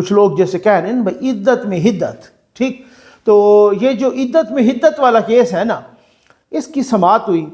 کچھ لوگ جیسے کہہ رہے ہیں بھائی عدت میں حدت، ٹھیک، تو یہ جو عدت میں حدت والا کیس ہے نا، اس کی سماعت ہوئی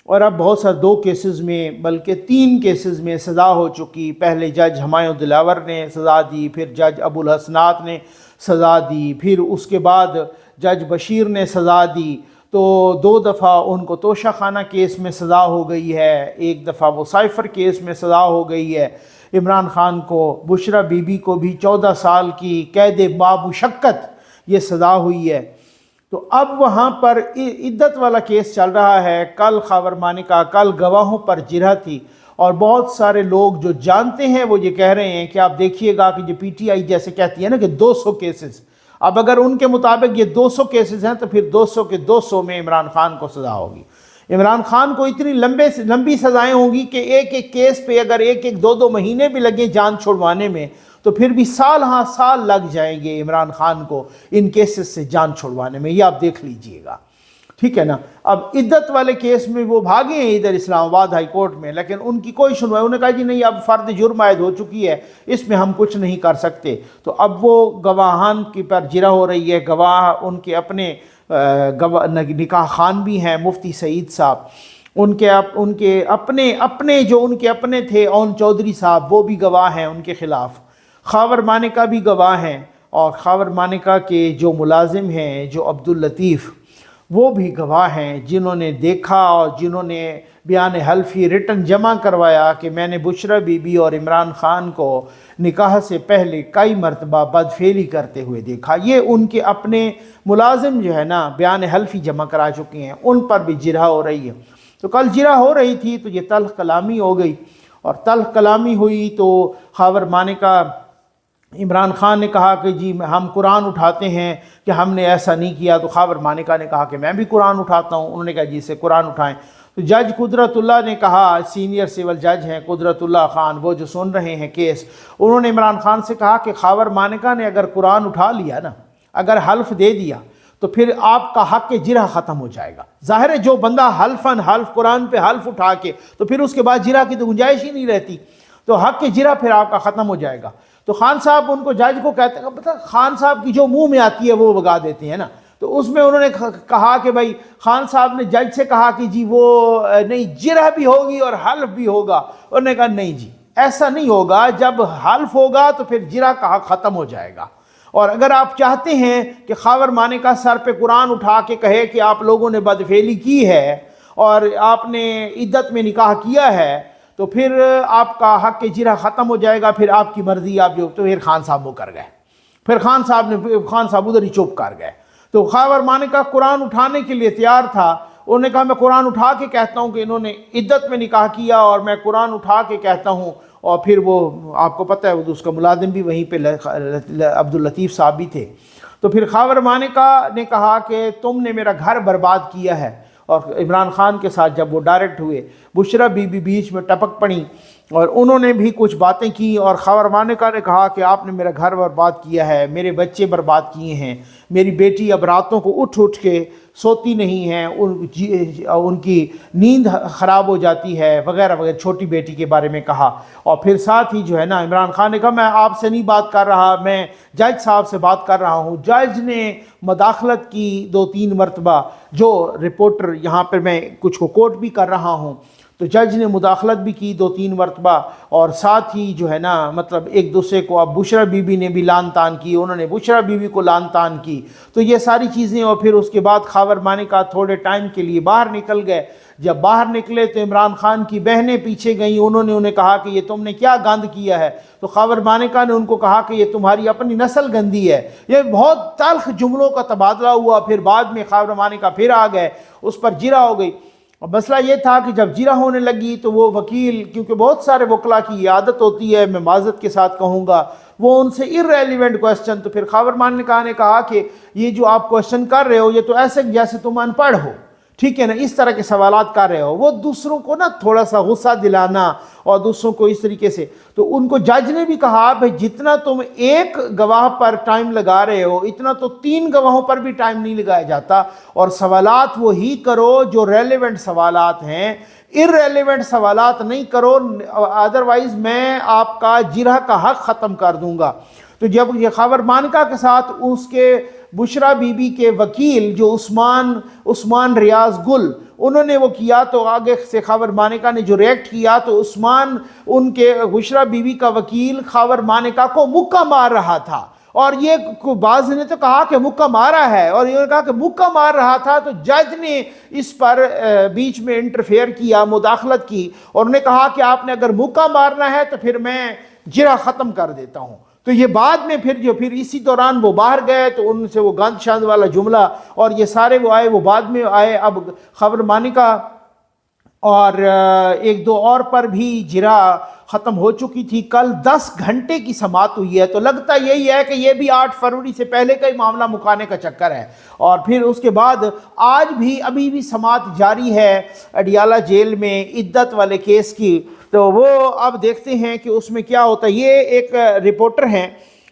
اور اب بہت سارے 2 کیسز میں بلکہ 3 کیسز میں سزا ہو چکی۔ پہلے جج ہمایوں دلاور نے سزا دی، پھر جج ابو الحسنات نے سزا دی، پھر اس کے بعد جج بشیر نے سزا دی، تو 2 دفعہ ان کو توشہ خانہ کیس میں سزا ہو گئی ہے، 1 دفعہ وہ سائفر کیس میں سزا ہو گئی ہے۔ عمران خان کو، بشرا بی بی کو بھی 14 سال کی قید بامشقت یہ سزا ہوئی ہے۔ تو اب وہاں پر عدت والا کیس چل رہا ہے۔ کل خاور مانیکا، کل گواہوں پر جرح تھی، اور بہت سارے لوگ جو جانتے ہیں وہ یہ کہہ رہے ہیں کہ آپ دیکھیے گا کہ جو پی ٹی آئی جیسے کہتی ہے نا کہ 200 کیسز، اب اگر ان کے مطابق یہ 200 کیسز ہیں تو پھر 200 کے 200 میں عمران خان کو سزا ہوگی۔ عمران خان کو اتنی لمبی سزائیں ہوں گی کہ ایک ایک کیس پہ اگر 1-2 مہینے بھی لگیں جان چھڑوانے میں تو پھر بھی سال ہاں سال لگ جائیں گے عمران خان کو ان کیسز سے جان چھڑوانے میں، یہ آپ دیکھ لیجئے گا، ٹھیک ہے نا۔ اب عدت والے کیس میں وہ بھاگے ہیں ادھر اسلام آباد ہائی کورٹ میں، لیکن ان کی کوئی سنوائی، انہوں نے کہا جی نہیں اب فرد جرم عائد ہو چکی ہے، اس میں ہم کچھ نہیں کر سکتے۔ تو اب وہ گواہان کی پر جرح ہو رہی ہے، گواہ ان کے اپنے نکاح خان بھی ہیں مفتی سعید صاحب، ان کے اپنے جو ان کے اپنے تھے اون چودھری صاحب، وہ بھی گواہ ہیں ان کے خلاف، خاور مانیکا بھی گواہ ہیں، اور خاور مانیکا کے جو ملازم ہیں جو عبداللطیف، وہ بھی گواہ ہیں جنہوں نے دیکھا اور جنہوں نے بیان حلفی ریٹن جمع کروایا کہ میں نے بشرا بی بی اور عمران خان کو نکاح سے پہلے کئی مرتبہ بدفعلی کرتے ہوئے دیکھا۔ یہ ان کے اپنے ملازم جو ہے نا بیان حلفی جمع کرا چکے ہیں، ان پر بھی جرح ہو رہی ہے۔ تو کل جرح ہو رہی تھی تو یہ تلخ کلامی ہو گئی، اور تلخ کلامی ہوئی تو خاور مانیکا، عمران خان نے کہا کہ جی ہم قرآن اٹھاتے ہیں کہ ہم نے ایسا نہیں کیا، تو خاور مانیکا نے کہا کہ میں بھی قرآن اٹھاتا ہوں۔ انہوں نے کہا جی اسے قرآن اٹھائیں۔ تو جج قدرت اللہ نے کہا، سینئر سول جج ہیں قدرت اللہ خان، وہ جو سن رہے ہیں کیس، انہوں نے عمران خان سے کہا کہ خاور مانیکا نے اگر قرآن اٹھا لیا نا، اگر حلف دے دیا تو پھر آپ کا حق جرح ختم ہو جائے گا۔ ظاہر ہے جو بندہ حلف قرآن پہ حلف اٹھا کے تو پھر اس کے بعد جرح کی تو گنجائش ہی نہیں رہتی، تو حق جرح پھر آپ کا ختم ہو جائے گا۔ تو خان صاحب ان کو جج کو کہتے ہیں، پتہ خان صاحب کی جو منہ میں آتی ہے وہ بگا دیتے ہیں نا، تو اس میں انہوں نے کہا کہ بھائی خان صاحب نے جج سے کہا کہ جی وہ نہیں جرح بھی ہوگی اور حلف بھی ہوگا، انہوں نے کہا نہیں جی ایسا نہیں ہوگا، جب حلف ہوگا تو پھر جرح کا حق ختم ہو جائے گا، اور اگر آپ چاہتے ہیں کہ خاور مانیکا سر پہ قرآن اٹھا کے کہے کہ آپ لوگوں نے بدفعلی کی ہے اور آپ نے عدت میں نکاح کیا ہے تو پھر آپ کا حق جرح ختم ہو جائے گا، پھر آپ کی مرضی، آپ جو، تو پھر خان صاحب وہ کر گئے، پھر خان صاحب ادھر ہی چپ کر گئے۔ تو خاور مانیکا قرآن اٹھانے کے لیے تیار تھا، انہوں نے کہا میں قرآن اٹھا کے کہتا ہوں کہ انہوں نے عدت میں نکاح کیا، اور میں قرآن اٹھا کے کہتا ہوں، اور پھر وہ آپ کو پتہ ہے اس کا ملازم بھی وہیں پہ عبداللطیف صاحب بھی تھے۔ تو پھر خاور مانیکا نے کہا کہ تم نے میرا گھر برباد کیا ہے، اور عمران خان کے ساتھ جب وہ ڈائریکٹ ہوئے، بشرا بی بی بیچ میں ٹپک پڑی اور انہوں نے بھی کچھ باتیں کی، اور خاور مانیکا نے کہا کہ آپ نے میرا گھر برباد کیا ہے، میرے بچے برباد کیے ہیں، میری بیٹی اب راتوں کو اٹھ کے سوتی نہیں ہیں، ان کی نیند خراب ہو جاتی ہے وغیرہ وغیرہ، چھوٹی بیٹی کے بارے میں کہا۔ اور پھر ساتھ ہی جو ہے نا عمران خان نے کہا میں آپ سے نہیں بات کر رہا، میں جج صاحب سے بات کر رہا ہوں۔ جج نے مداخلت کی 2-3 مرتبہ، جو رپورٹر یہاں پر میں کچھ کو کوٹ بھی کر رہا ہوں، تو جج نے مداخلت بھی کی 2-3 مرتبہ، اور ساتھ ہی جو ہے نا مطلب ایک دوسرے کو، اب بشرا بی بی نے بھی لان تان کی، انہوں نے بشرا بی بی کو لان تان کی، تو یہ ساری چیزیں، اور پھر اس کے بعد خاور مانیکا تھوڑے ٹائم کے لیے باہر نکل گئے۔ جب باہر نکلے تو عمران خان کی بہنیں پیچھے گئیں، انہوں نے انہیں کہا کہ یہ تم نے کیا گند کیا ہے، تو خاور مانیکا نے ان کو کہا کہ یہ تمہاری اپنی نسل گندی ہے۔ یہ بہت تلخ جملوں کا تبادلہ ہوا، پھر بعد میں خاور مانیکا پھر آ گئے، اس پر جرح ہو گئی۔ اور مسئلہ یہ تھا کہ جب جرح ہونے لگی تو وہ وکیل، کیونکہ بہت سارے وکلا کی عادت ہوتی ہے، میں معذرت کے ساتھ کہوں گا، وہ ان سے irrelevant کویسچن، تو پھر خاور مانیکا نے کہا کہ یہ جو آپ کویسچن کر رہے ہو یہ تو ایسے جیسے تم ان پڑھ ہو، ٹھیک ہے نا، اس طرح کے سوالات کر رہے ہو، وہ دوسروں کو نا تھوڑا سا غصہ دلانا اور دوسروں کو اس طریقے سے۔ تو ان کو جج نے بھی کہا بھائی جتنا تم ایک گواہ پر ٹائم لگا رہے ہو اتنا تو 3 گواہوں پر بھی ٹائم نہیں لگایا جاتا، اور سوالات وہی کرو جو ریلیونٹ سوالات ہیں، irrelevant سوالات نہیں کرو، ادروائز میں آپ کا جرح کا حق ختم کر دوں گا۔ تو جب یہ خاور مانکا کے ساتھ اس کے بشرا بی بی کے وکیل جو عثمان ریاض گل انہوں نے وہ کیا، تو آگے سے خاور مانکا نے جو ریئیکٹ کیا تو عثمان ان کے بشرا بی بی کا وکیل خاور مانکا کو مکہ مار رہا تھا، اور یہ بعض نے تو کہا کہ مکہ مارا ہے، اور یہ کہا کہ مکہ مار رہا تھا، تو جج نے اس پر بیچ میں انٹرفیئر کیا، مداخلت کی، اور انہوں نے کہا کہ آپ نے اگر مکہ مارنا ہے تو پھر میں جرح ختم کر دیتا ہوں۔ تو یہ بعد میں پھر اسی دوران وہ باہر گئے تو ان سے وہ گند شاند والا جملہ اور یہ سارے وہ آئے، وہ بعد میں آئے۔ اب خاور مانکا اور ایک دو اور پر بھی جرح ختم ہو چکی تھی۔ کل 10 گھنٹے کی سماعت ہوئی ہے، تو لگتا یہی ہے کہ یہ بھی 8 فروری سے پہلے کا ہی معاملہ مکانے کا چکر ہے، اور پھر اس کے بعد آج بھی ابھی بھی سماعت جاری ہے اڈیالہ جیل میں عدت والے کیس کی۔ تو وہ اب دیکھتے ہیں کہ اس میں کیا ہوتا ہے۔ یہ ایک رپورٹر ہیں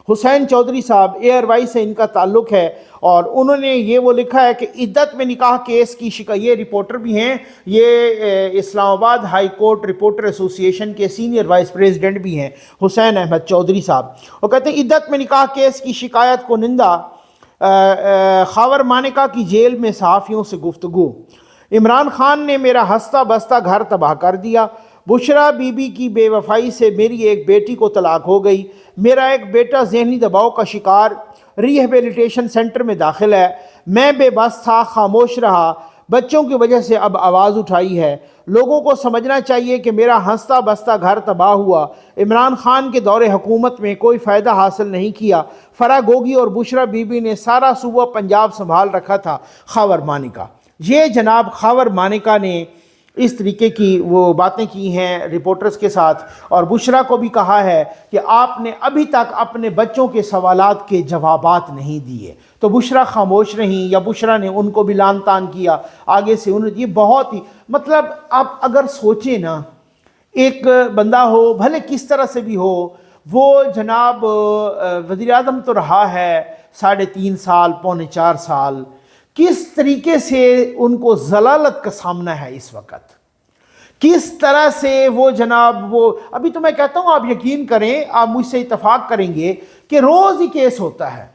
حسین چودھری صاحب، ایئر وائی سے ان کا تعلق ہے، اور انہوں نے یہ وہ لکھا ہے کہ عدت میں نکاح کیس کی شکایت، یہ رپورٹر بھی ہیں، یہ اسلام آباد ہائی کورٹ رپورٹر ایسوسی ایشن کے سینئر وائس پریزیڈنٹ بھی ہیں حسین احمد چودھری صاحب۔ وہ کہتے ہیں عدت میں نکاح کیس کی شکایت کو نندہ، خاور مانکا کی جیل میں صحافیوں سے گفتگو۔ عمران خان نے میرا ہنستا بستا گھر تباہ کر دیا، بشرا بی بی کی بے وفائی سے میری ایک بیٹی کو طلاق ہو گئی، میرا ایک بیٹا ذہنی دباؤ کا شکار ریہیبلیٹیشن سینٹر میں داخل ہے، میں بے بس تھا، خاموش رہا، بچوں کی وجہ سے اب آواز اٹھائی ہے، لوگوں کو سمجھنا چاہیے کہ میرا ہنستا بستا گھر تباہ ہوا، عمران خان کے دور حکومت میں کوئی فائدہ حاصل نہیں کیا، فرا گوگی اور بشرا بی بی نے سارا صوبہ پنجاب سنبھال رکھا تھا۔ خاور مانکا، یہ جناب خاور مانکا نے اس طریقے کی وہ باتیں کی ہیں رپورٹرز کے ساتھ، اور بشرا کو بھی کہا ہے کہ آپ نے ابھی تک اپنے بچوں کے سوالات کے جوابات نہیں دیے، تو بشرا خاموش رہیں، یا بشرا نے ان کو بھی لان تان کیا آگے سے۔ یہ بہت ہی مطلب آپ اگر سوچیں نا، ایک بندہ ہو بھلے کس طرح سے بھی ہو، وہ جناب وزیر اعظم تو رہا ہے 3.5 سال، پونے 4 سال، کس طریقے سے ان کو ضلالت کا سامنا ہے اس وقت، کس طرح سے وہ جناب وہ ابھی تو میں کہتا ہوں آپ یقین کریں، آپ مجھ سے اتفاق کریں گے کہ روز ہی کیس ہوتا ہے،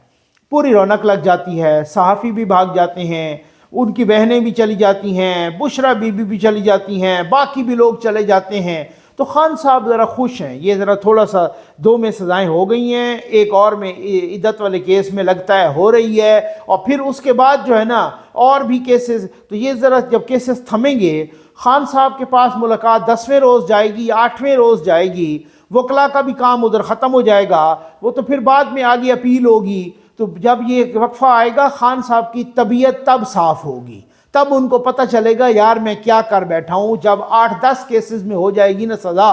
پوری رونق لگ جاتی ہے، صحافی بھی بھاگ جاتے ہیں، ان کی بہنیں بھی چلی جاتی ہیں، بشرا بی بی بھی چلی جاتی ہیں، باقی بھی لوگ چلے جاتے ہیں، تو خان صاحب ذرا خوش ہیں، یہ ذرا تھوڑا سا 2 میں سزائیں ہو گئی ہیں، ایک اور میں عدت والے کیس میں لگتا ہے ہو رہی ہے، اور پھر اس کے بعد جو ہے نا اور بھی کیسز، تو یہ ذرا جب کیسز تھمیں گے، خان صاحب کے پاس ملاقات 10ویں روز جائے گی، 8ویں روز جائے گی، وکلا کا بھی کام ادھر ختم ہو جائے گا، وہ تو پھر بعد میں آگے اپیل ہوگی، تو جب یہ وقفہ آئے گا خان صاحب کی طبیعت تب صاف ہوگی، تب ان کو پتہ چلے گا یار میں کیا کر بیٹھا ہوں۔ جب 8-10 کیسز میں ہو جائے گی نا سزا،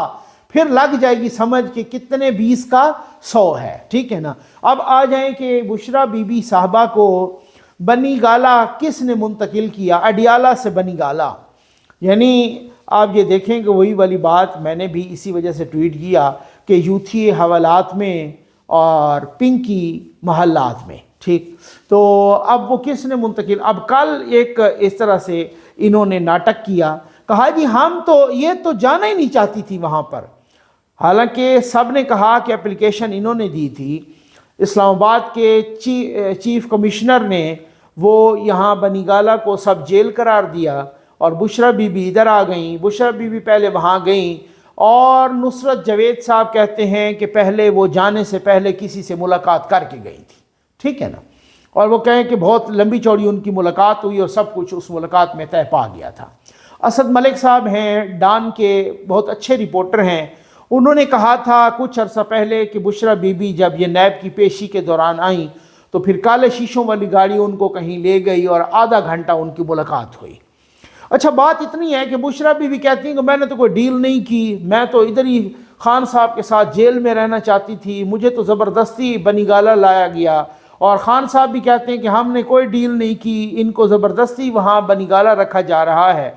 پھر لگ جائے گی سمجھ کہ کتنے 20 کا 100 ہے، ٹھیک ہے نا۔ اب آ جائیں کہ بشرا بی بی صاحبہ کو بنی گالہ کس نے منتقل کیا؟ اڈیالہ سے بنی گالہ، یعنی آپ یہ دیکھیں کہ وہی والی بات میں نے بھی اسی وجہ سے ٹویٹ کیا کہ یوتھی حوالات میں اور پنکی محلات میں، ٹھیک، تو اب وہ کس نے منتقل، اب کل ایک اس طرح سے انہوں نے ناٹک کیا، کہا جی ہم تو یہ تو جانا ہی نہیں چاہتی تھی وہاں پر، حالانکہ سب نے کہا کہ اپلیکیشن انہوں نے دی تھی، اسلام آباد کے چیف کمشنر نے وہ یہاں بنی گالہ کو سب جیل قرار دیا، اور بشرا بی بی ادھر آ گئیں، بشرا بی بی پہلے وہاں گئیں، اور نصرت جوید صاحب کہتے ہیں کہ پہلے وہ جانے سے پہلے کسی سے ملاقات کر کے گئی تھی، ٹھیک ہے نا، اور وہ کہیں کہ بہت لمبی چوڑی ان کی ملاقات ہوئی اور سب کچھ اس ملاقات میں طے پا گیا تھا۔ اسد ملک صاحب ہیں ڈان کے بہت اچھے رپورٹر ہیں، انہوں نے کہا تھا کچھ عرصہ پہلے کہ بشرا بی بی جب یہ نیب کی پیشی کے دوران آئیں تو پھر کالے شیشوں والی گاڑی ان کو کہیں لے گئی اور آدھا گھنٹہ ان کی ملاقات ہوئی۔ اچھا بات اتنی ہے کہ بشرا بی بی کہتی ہیں کہ میں نے تو کوئی ڈیل نہیں کی، میں تو ادھر ہی خان صاحب کے ساتھ جیل میں رہنا چاہتی تھی، مجھے تو زبردستی بنی گالہ لایا گیا، اور خان صاحب بھی کہتے ہیں کہ ہم نے کوئی ڈیل نہیں کی، ان کو زبردستی وہاں بنی گالہ رکھا جا رہا ہے۔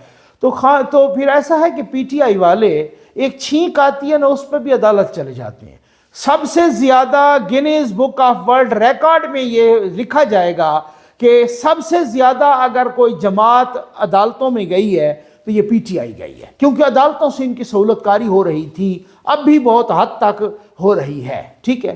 تو پھر ایسا ہے کہ پی ٹی آئی والے ایک چھینک آتی ہے نا اس پہ بھی عدالت چلے جاتے ہیں۔ سب سے زیادہ Guinness book of world record میں یہ لکھا جائے گا کہ سب سے زیادہ اگر کوئی جماعت عدالتوں میں گئی ہے تو یہ پی ٹی آئی گئی ہے، کیونکہ عدالتوں سے ان کی سہولت کاری ہو رہی تھی، اب بھی بہت حد تک ہو رہی ہے، ٹھیک ہے۔